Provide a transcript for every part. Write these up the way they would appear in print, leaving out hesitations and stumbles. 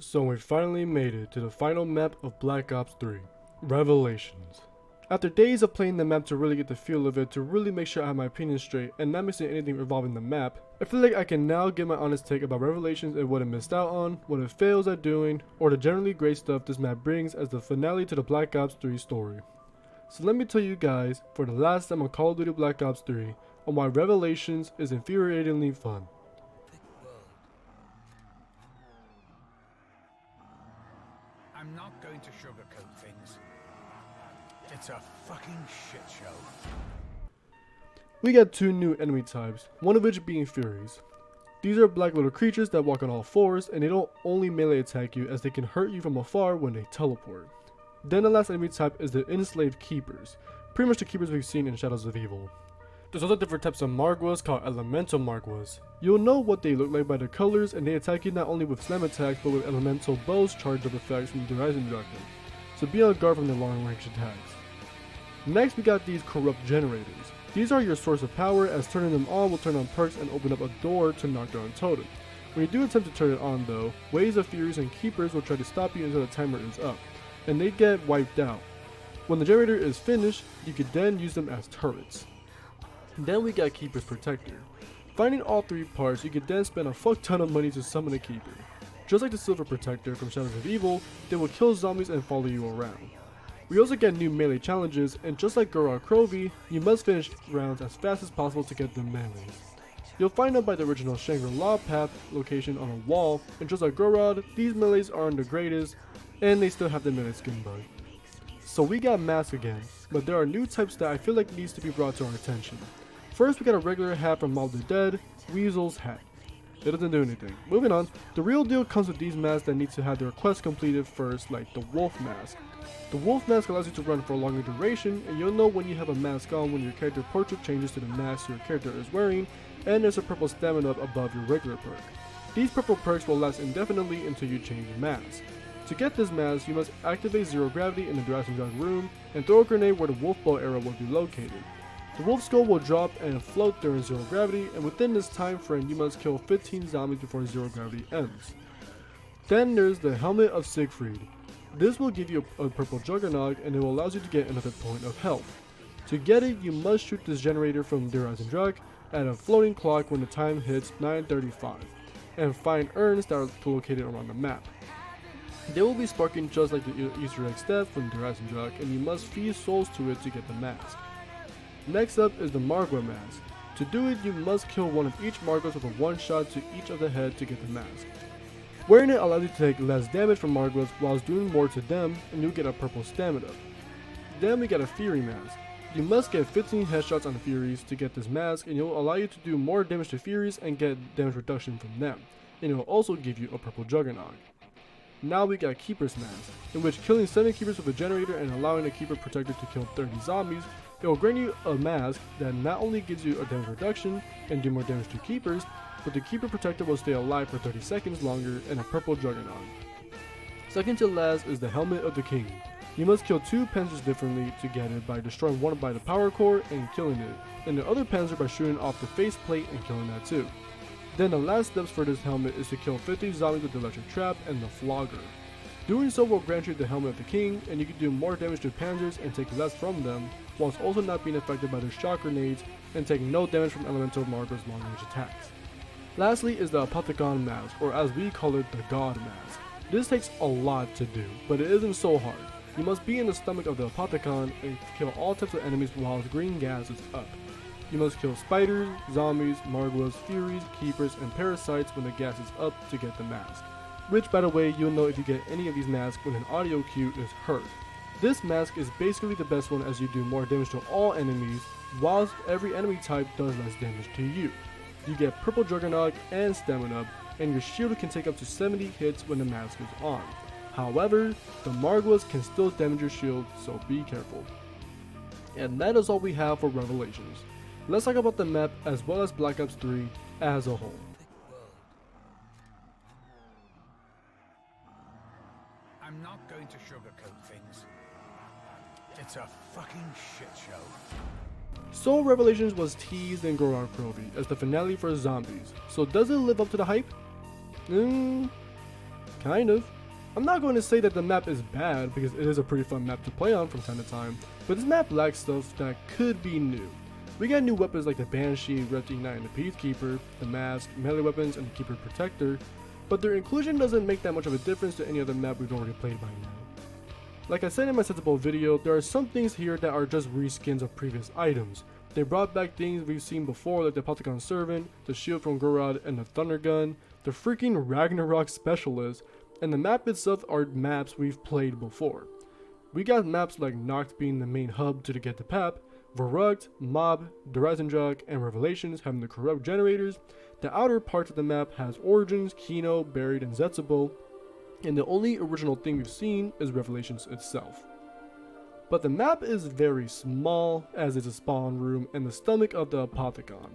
So we finally made it to the final map of Black Ops 3, Revelations. After days of playing the map to really get the feel of it, to really make sure I have my opinion straight and not missing anything involving the map, I feel like I can now give my honest take about Revelations and what it missed out on, what it fails at doing, or the generally great stuff this map brings as the finale to the Black Ops 3 story. So let me tell you guys, for the last time on Call of Duty Black Ops 3, on why Revelations is infuriatingly fun. I'm not going to sugarcoat things. It's a fucking shit show. We got two new enemy types, one of which being Furies. These are black little creatures that walk on all fours, and they don't only melee attack you as they can hurt you from afar when they teleport. Then the last enemy type is the enslaved keepers, pretty much the keepers we've seen in Shadows of Evil. There's also different types of Margwas called elemental Margwas. You'll know what they look like by their colors, and they attack you not only with slam attacks but with elemental bows charged up effects from the Horizon Dragon, so be on guard from their long range attacks. Next we got these corrupt generators. These are your source of power, as turning them on will turn on perks and open up a door to knock down a totem. When you do attempt to turn it on though, waves of Furies and Keepers will try to stop you until the timer is up, and they get wiped out. When the generator is finished, you can then use them as turrets. Then we got Keeper's Protector. Finding all three parts, you can then spend a fuck ton of money to summon a Keeper. Just like the Silver Protector from Shadows of Evil, they will kill zombies and follow you around. We also get new melee challenges, and just like Gorod Krovi, you must finish rounds as fast as possible to get the melees. You'll find them by the original Shangri-La path location on a wall, and just like Gorod, these melees aren't the greatest, and they still have the melee skin bug. So we got masks again, but there are new types that I feel like needs to be brought to our attention. First, we got a regular hat from Mob the Dead, Weasel's hat. It doesn't do anything. Moving on, the real deal comes with these masks that need to have their quest completed first, like the Wolf Mask. The Wolf Mask allows you to run for a longer duration, and you'll know when you have a mask on when your character portrait changes to the mask your character is wearing, and there's a purple stamina above your regular perk. These purple perks will last indefinitely until you change the mask. To get this mask, you must activate Zero Gravity in the Horizon Dragon room, and throw a grenade where the Wolf Bow arrow will be located. The Wolf Skull will drop and float during Zero Gravity, and within this time frame you must kill 15 zombies before Zero Gravity ends. Then there's the Helmet of Siegfried. This will give you a purple Juggernaut, and it will allow you to get another point of health. To get it, you must shoot this generator from the Horizon Dragon at a floating clock when the time hits 9:35, and find urns that are located around the map. They will be sparking just like the Easter egg step from the Horizon Dragon, and you must feed souls to it to get the mask. Next up is the Margwa mask. To do it, you must kill one of each Margwas with a one shot to each of the head to get the mask. Wearing it allows you to take less damage from Margwas whilst doing more to them, and you'll get a purple stamina. Then we got a Fury mask. You must get 15 headshots on the Furies to get this mask, and it will allow you to do more damage to Furies and get damage reduction from them, and it will also give you a purple Juggernaut. Now we got Keeper's mask, in which killing 7 Keepers with a generator and allowing a Keeper Protector to kill 30 zombies, it will grant you a mask that not only gives you a damage reduction and do more damage to Keepers, but the Keeper Protector will stay alive for 30 seconds longer and a purple Juggernaut. Second to last is the Helmet of the King. You must kill 2 Panzers differently to get it by destroying one by the power core and killing it, and the other Panzer by shooting off the faceplate and killing that too. Then the last steps for this helmet is to kill 50 zombies with the electric trap and the flogger. Doing so will grant you the Helmet of the King, and you can do more damage to Panzers and take less from them, whilst also not being affected by their shock grenades and taking no damage from elemental Margwa's long range attacks. Lastly is the Apothicon mask, or as we call it, the God mask. This takes a lot to do, but it isn't so hard. You must be in the stomach of the Apothicon and kill all types of enemies while green gas is up. You must kill spiders, zombies, Margwas, Furies, Keepers, and Parasites when the gas is up to get the mask. Which, by the way, you'll know if you get any of these masks when an audio cue is heard. This mask is basically the best one as you do more damage to all enemies, whilst every enemy type does less damage to you. You get purple Juggernaut and stamina, and your shield can take up to 70 hits when the mask is on. However, the Margwas can still damage your shield, so be careful. And that is all we have for Revelations. Let's talk about the map as well as Black Ops 3 as a whole. I'm not going to sugarcoat things. It's a fucking shit show. So Revelations was teased in Gorod Krovi as the finale for zombies. So does it live up to the hype? kind of. I'm not going to say that the map is bad because it is a pretty fun map to play on from time to time, but this map lacks stuff that could be new. We got new weapons like the Banshee, Rift Ignite, and the Peacekeeper, the Mask, melee weapons, and the Keeper Protector, but their inclusion doesn't make that much of a difference to any other map we've already played by now. Like I said in my Sensible video, there are some things here that are just reskins of previous items. They brought back things we've seen before like the Polygon Servant, the shield from Gorod, and the Thunder Gun, the freaking Ragnarok Specialist, and the map itself are maps we've played before. We got maps like Noct being the main hub to get the PAP, Verrugt, Mob, Durazenjog, and Revelations having the corrupt generators. The outer parts of the map has Origins, Kino, Buried, and Zetsubo, and the only original thing we've seen is Revelations itself. But the map is very small, as is a spawn room and the stomach of the Apothicon.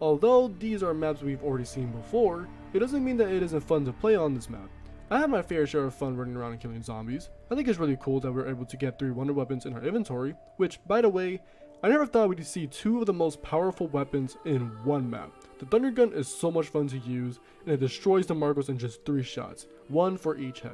Although these are maps we've already seen before, it doesn't mean that it isn't fun to play on this map. I had my fair share of fun running around and killing zombies. I think it's really cool that we're able to get 3 wonder weapons in our inventory, which, by the way, I never thought we'd see 2 of the most powerful weapons in one map. The Thunder Gun is so much fun to use, and it destroys the Margos in just 3 shots, 1 for each head.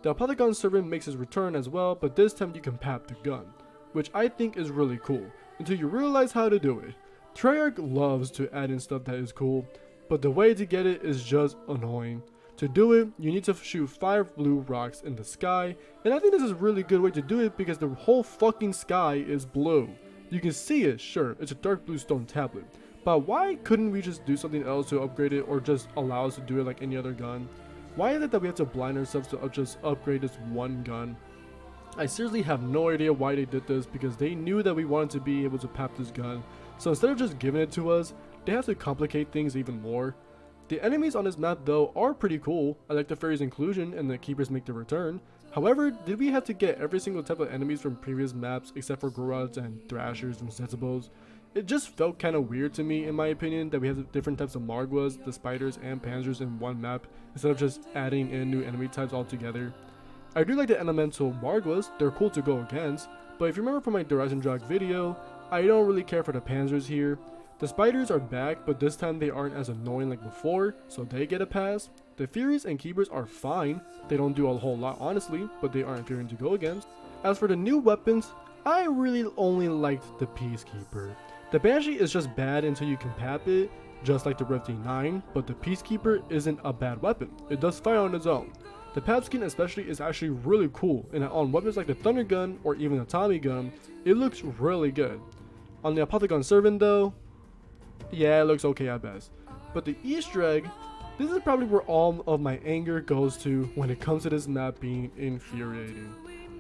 The Polygon Servant makes his return as well, but this time you can pap the gun, which I think is really cool, until you realize how to do it. Treyarch loves to add in stuff that is cool, but the way to get it is just annoying. To do it, you need to shoot 5 blue rocks in the sky, and I think this is a really good way to do it because the whole fucking sky is blue. You can see it, sure, it's a dark blue stone tablet, but why couldn't we just do something else to upgrade it or just allow us to do it like any other gun? Why is it that we have to blind ourselves to just upgrade this one gun? I seriously have no idea why they did this because they knew that we wanted to be able to pap this gun, so instead of just giving it to us, they have to complicate things even more. The enemies on this map though are pretty cool. I like the fairies inclusion and the keepers make their return. However, did we have to get every single type of enemies from previous maps except for Gorods and Thrashers and Zetsubos? It just felt kind of weird to me in my opinion that we have different types of Margwas, the spiders, and panzers in one map instead of just adding in new enemy types altogether. I do like the elemental Margwas, they're cool to go against, but if you remember from my Durazenjog video, I don't really care for the panzers here. The spiders are back, but this time they aren't as annoying like before, so they get a pass. The Furies and Keepers are fine, they don't do a whole lot honestly, but they aren't infuriating to go against. As for the new weapons, I really only liked the Peacekeeper. The Banshee is just bad until you can pap it, just like the Rift E9, but the Peacekeeper isn't a bad weapon, it does fire on its own. The pap skin especially is actually really cool, and on weapons like the Thunder Gun or even the Tommy Gun, it looks really good. On the Apothicon Servant though, yeah, it looks okay at best. But the Easter egg, this is probably where all of my anger goes to when it comes to this map being infuriating.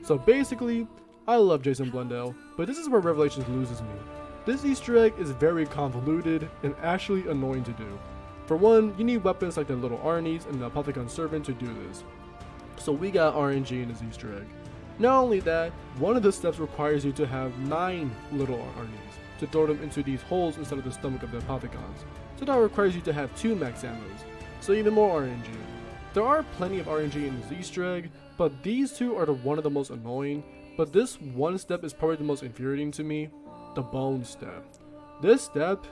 So basically, I love Jason Blundell, but this is where Revelations loses me. This Easter egg is very convoluted and actually annoying to do. For one, you need weapons like the little Arnies and the Apothicon Servant to do this. So we got RNG in this Easter egg. Not only that, one of the steps requires you to have 9 little Arnies to throw them into these holes instead of the stomach of the Apothicons. So that requires you to have 2 max ammos, so even more RNG. There are plenty of RNG in this Easter egg, but these 2 are one of the most annoying, but this one step is probably the most infuriating to me, the bone step. This step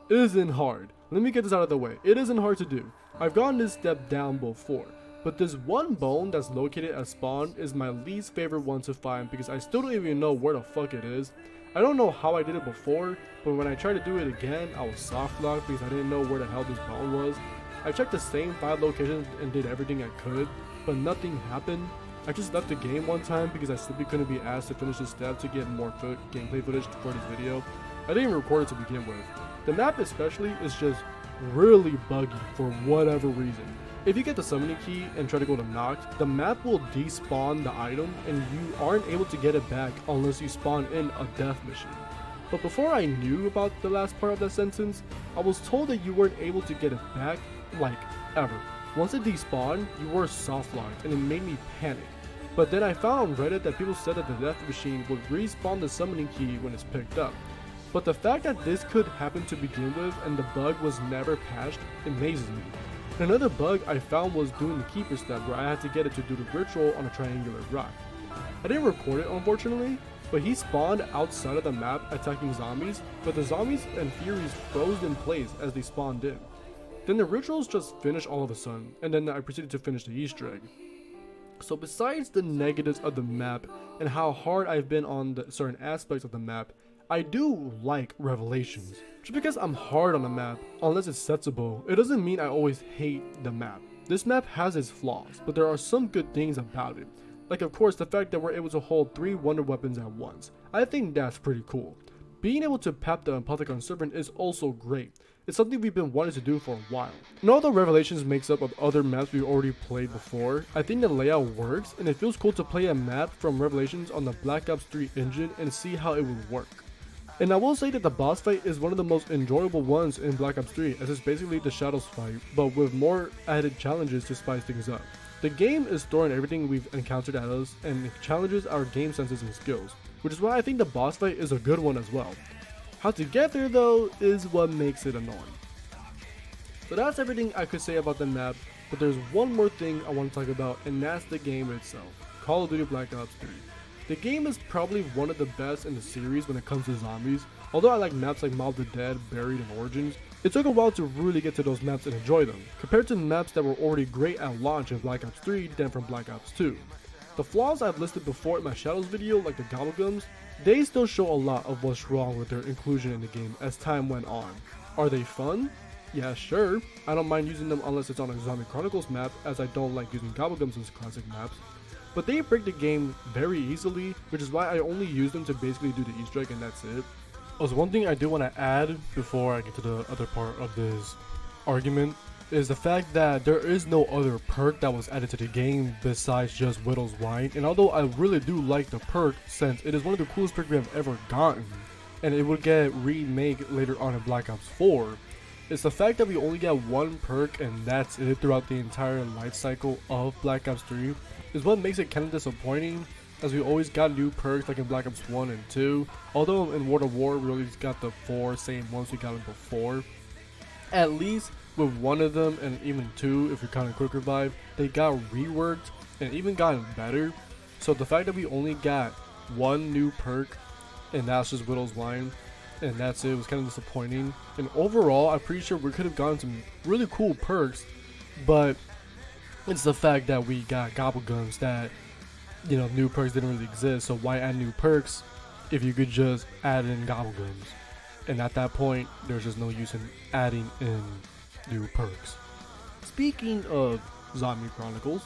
isn't hard. Let me get this out of the way. It isn't hard to do. I've gotten this step down before, but this one bone that's located at spawn is my least favorite one to find because I still don't even know where the fuck it is. I don't know how I did it before, but when I tried to do it again, I was soft locked because I didn't know where the hell this bone was. I checked the same 5 locations and did everything I could, but nothing happened. I just left the game one time because I simply couldn't be asked to finish this step to get more gameplay footage for this video. I didn't even record it to begin with. The map especially is just really buggy for whatever reason. If you get the summoning key and try to go to Noct, the map will despawn the item and you aren't able to get it back unless you spawn in a death machine. But before I knew about the last part of that sentence, I was told that you weren't able to get it back, like, ever. Once it despawned, you were soft locked and it made me panic. But then I found on Reddit that people said that the death machine would respawn the summoning key when it's picked up. But the fact that this could happen to begin with and the bug was never patched amazes me. Another bug I found was doing the keeper step where I had to get it to do the ritual on a triangular rock. I didn't record it unfortunately, but he spawned outside of the map attacking zombies, but the zombies and Furies froze in place as they spawned in. Then the rituals just finished all of a sudden, and then I proceeded to finish the Easter egg. So besides the negatives of the map and how hard I've been on the certain aspects of the map, I do like Revelations. Just because I'm hard on the map, unless it's sensible, it doesn't mean I always hate the map. This map has its flaws, but there are some good things about it. Like of course the fact that we're able to hold 3 wonder weapons at once. I think that's pretty cool. Being able to pap the Apothecon Serpent is also great. It's something we've been wanting to do for a while. And although Revelations makes up of other maps we've already played before, I think the layout works and it feels cool to play a map from Revelations on the Black Ops 3 engine and see how it would work. And I will say that the boss fight is one of the most enjoyable ones in Black Ops 3, as it's basically the Shadows fight, but with more added challenges to spice things up. The game is throwing everything we've encountered at us and it challenges our game senses and skills, which is why I think the boss fight is a good one as well. How to get there though is what makes it annoying. So that's everything I could say about the map, but there's one more thing I want to talk about, and that's the game itself, Call of Duty Black Ops 3. The game is probably one of the best in the series when it comes to zombies. Although I like maps like Mob of the Dead, Buried, and Origins, it took a while to really get to those maps and enjoy them, compared to maps that were already great at launch in Black Ops 3 than from Black Ops 2. The flaws I've listed before in my Shadows video, like the Gobblegums, they still show a lot of what's wrong with their inclusion in the game as time went on. Are they fun? Yeah, sure. I don't mind using them unless it's on a Zombie Chronicles map, as I don't like using Gobblegums as classic maps. But they break the game very easily, which is why I only use them to basically do the Easter egg and that's it. Also, one thing I do want to add before I get to the other part of this argument is the fact that there is no other perk that was added to the game besides just Widow's Wine. And although I really do like the perk, since it is one of the coolest perks we have ever gotten, and it would get remade later on in Black Ops 4, it's the fact that we only get one perk and that's it throughout the entire life cycle of Black Ops 3 is what makes it kind of disappointing, as we always got new perks like in Black Ops 1 and 2, although in World of War we always got the 4 same ones we got in before. At least with one of them, and even 2 if we count a quick revive, they got reworked and even gotten better. So the fact that we only got one new perk and that's just Widow's Wine and that's it was kind of disappointing. And overall I'm pretty sure we could have gotten some really cool perks, but it's the fact that we got Gobblegums that, you know, new perks didn't really exist, so why add new perks if you could just add in Gobblegums? And at that point there's just no use in adding in new perks. Speaking of Zombie Chronicles,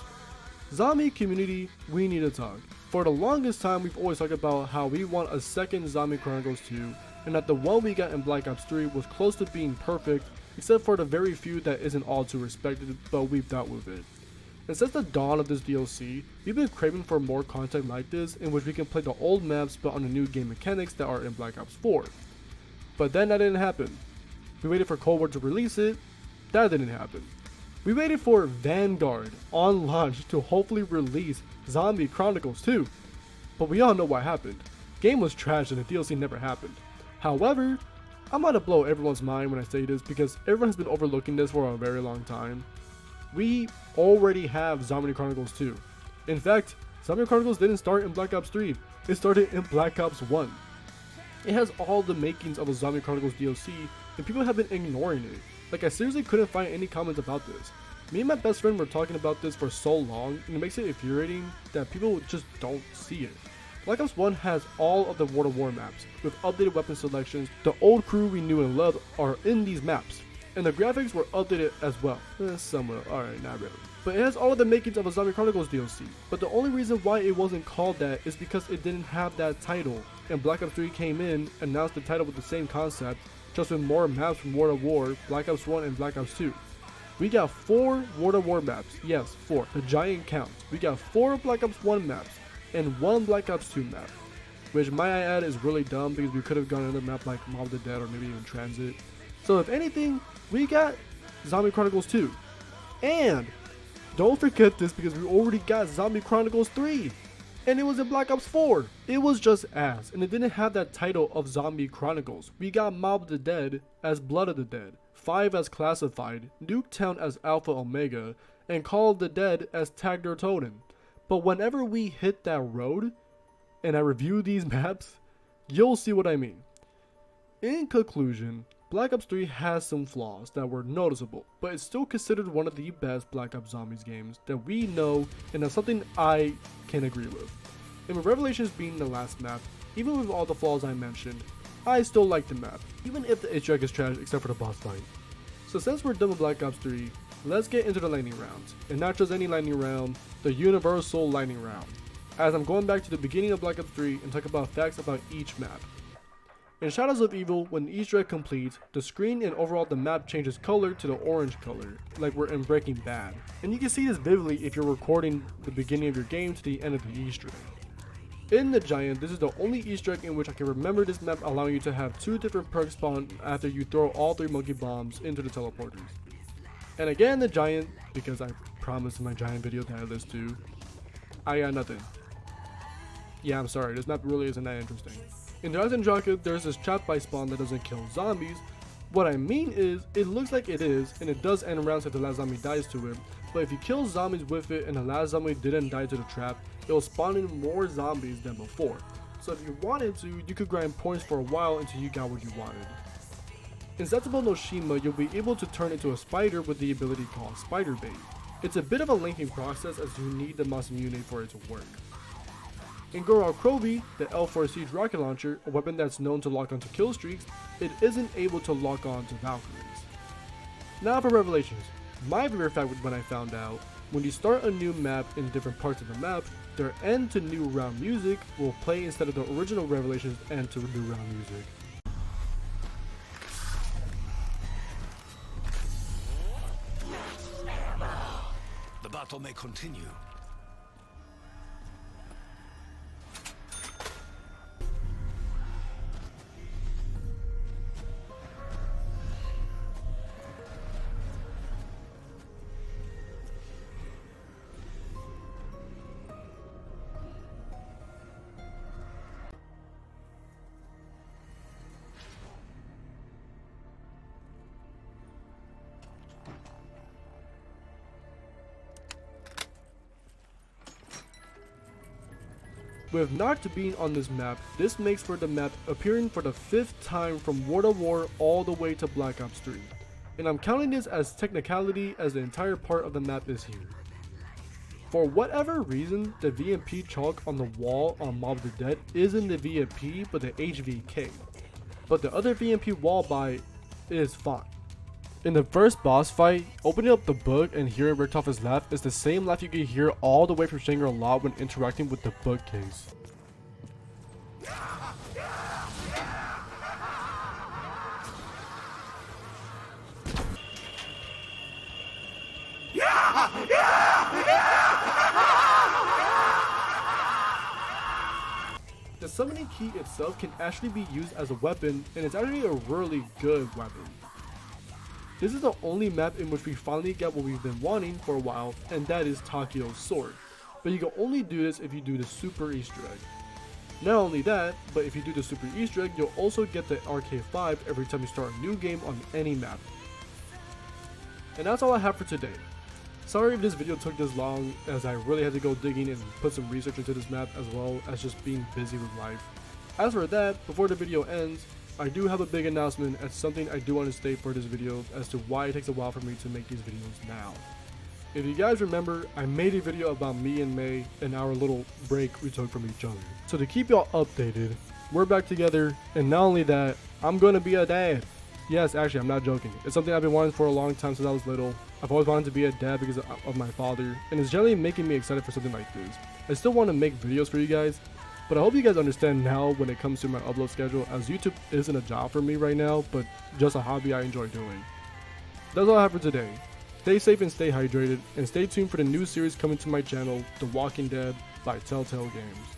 zombie community, we need to talk. For the longest time we've always talked about how we want a second Zombie Chronicles 2, and that the one we got in Black Ops 3 was close to being perfect, except for the very few that isn't all too respected, but we've dealt with it. And since the dawn of this DLC, we've been craving for more content like this, in which we can play the old maps but on the new game mechanics that are in Black Ops 4. But then that didn't happen. We waited for Cold War to release it, that didn't happen. We waited for Vanguard on launch to hopefully release Zombie Chronicles 2, but we all know what happened. Game was trash and the DLC never happened. However, I'm about to blow everyone's mind when I say this because everyone has been overlooking this for a very long time. We already have Zombie Chronicles 2. In fact, Zombie Chronicles didn't start in Black Ops 3, it started in Black Ops 1. It has all the makings of a Zombie Chronicles DLC, and people have been ignoring it. Like, I seriously couldn't find any comments about this. Me and my best friend were talking about this for so long, and it makes it infuriating that people just don't see it. Black Ops 1 has all of the World of War maps, with updated weapon selections. The old crew we knew and loved are in these maps, and the graphics were updated as well. Somewhat, alright, not really. But it has all of the makings of a Zombie Chronicles DLC, but the only reason why it wasn't called that is because it didn't have that title, and Black Ops 3 came in, announced the title with the same concept, just with more maps from World of War, Black Ops 1 and Black Ops 2. We got 4 World of War maps, yes, 4, the giant count. We got 4 Black Ops 1 maps, and 1 Black Ops 2 map, which might I add is really dumb because we could have gone another map like Mob of the Dead or maybe even Transit. So if anything, we got Zombie Chronicles 2. And don't forget this because we already got Zombie Chronicles 3. And it was in Black Ops 4. It was just ass, and it didn't have that title of Zombie Chronicles. We got Mob of the Dead as Blood of the Dead, 5 as Classified, Nuketown as Alpha Omega, and Call of the Dead as Tagder Toten. But whenever we hit that road, and I review these maps, you'll see what I mean. In conclusion, Black Ops 3 has some flaws that were noticeable, but it's still considered one of the best Black Ops Zombies games that we know, and that's something I can agree with. And with Revelations being the last map, even with all the flaws I mentioned, I still like the map, even if the Easter egg is trash except for the boss fight. So since we're done with Black Ops 3, let's get into the lightning rounds, and not just any lightning round, the universal lightning round, as I'm going back to the beginning of Black Ops 3 and talk about facts about each map. In Shadows of Evil, when the Easter egg completes, the screen and overall the map changes color to the orange color, like we're in Breaking Bad. And you can see this vividly if you're recording the beginning of your game to the end of the Easter egg. In the Giant, this is the only Easter egg in which I can remember this map allowing you to have 2 different perks spawn after you throw all 3 monkey bombs into the teleporters. And again the Giant, because I promised in my Giant video that I list to, I got nothing. Yeah, I'm sorry, this map really isn't that interesting. In Rise and Draka, there's this trap by spawn that doesn't kill zombies. What I mean is, it looks like it is, and it does end rounds if the last zombie dies to it, but if you kill zombies with it and the last zombie didn't die to the trap, it will spawn in more zombies than before. So if you wanted to, you could grind points for a while until you got what you wanted. In Zetsubo no Shima, you'll be able to turn into a spider with the ability called Spider Bait. It's a bit of a lengthy process as you need the Masamune for it to work. In Goro Krovi, the L4 Siege rocket launcher, a weapon that's known to lock onto kill streaks, it isn't able to lock on to Valkyries. Now for Revelations. My favorite fact when I found out, when you start a new map in different parts of the map, their end to new round music will play instead of the original Revelations end to new round music. The battle may continue. With Nacht being on this map, this makes for the map appearing for the 5th time from World of War all the way to Black Ops 3. And I'm counting this as technicality as the entire part of the map is here. For whatever reason, the VMP chalk on the wall on Mob of the Dead isn't the VMP but the HVK. But the other VMP wall by is fine. In the first boss fight, opening up the book and hearing Richtofer's laugh is the same laugh you can hear all the way from Shangri-La when interacting with the bookcase. The summoning key itself can actually be used as a weapon, and it's actually a really good weapon. This is the only map in which we finally get what we've been wanting for a while, and that is Takio's sword. But you can only do this if you do the super Easter egg. Not only that, but if you do the super Easter egg, you'll also get the RK5 every time you start a new game on any map. And that's all I have for today. Sorry if this video took this long, as I really had to go digging and put some research into this map as well as just being busy with life. As for that, before the video ends, I do have a big announcement as something I do want to state for this video as to why it takes a while for me to make these videos now. If you guys remember, I made a video about me and May and our little break we took from each other. So to keep y'all updated, we're back together, and not only that, I'm gonna be a dad. Yes, actually, I'm not joking. It's something I've been wanting for a long time since I was little. I've always wanted to be a dad because of my father, and it's generally making me excited for something like this. I still want to make videos for you guys, but I hope you guys understand now when it comes to my upload schedule, as YouTube isn't a job for me right now, but just a hobby I enjoy doing. That's all I have for today. Stay safe and stay hydrated, and stay tuned for the new series coming to my channel, The Walking Dead by Telltale Games.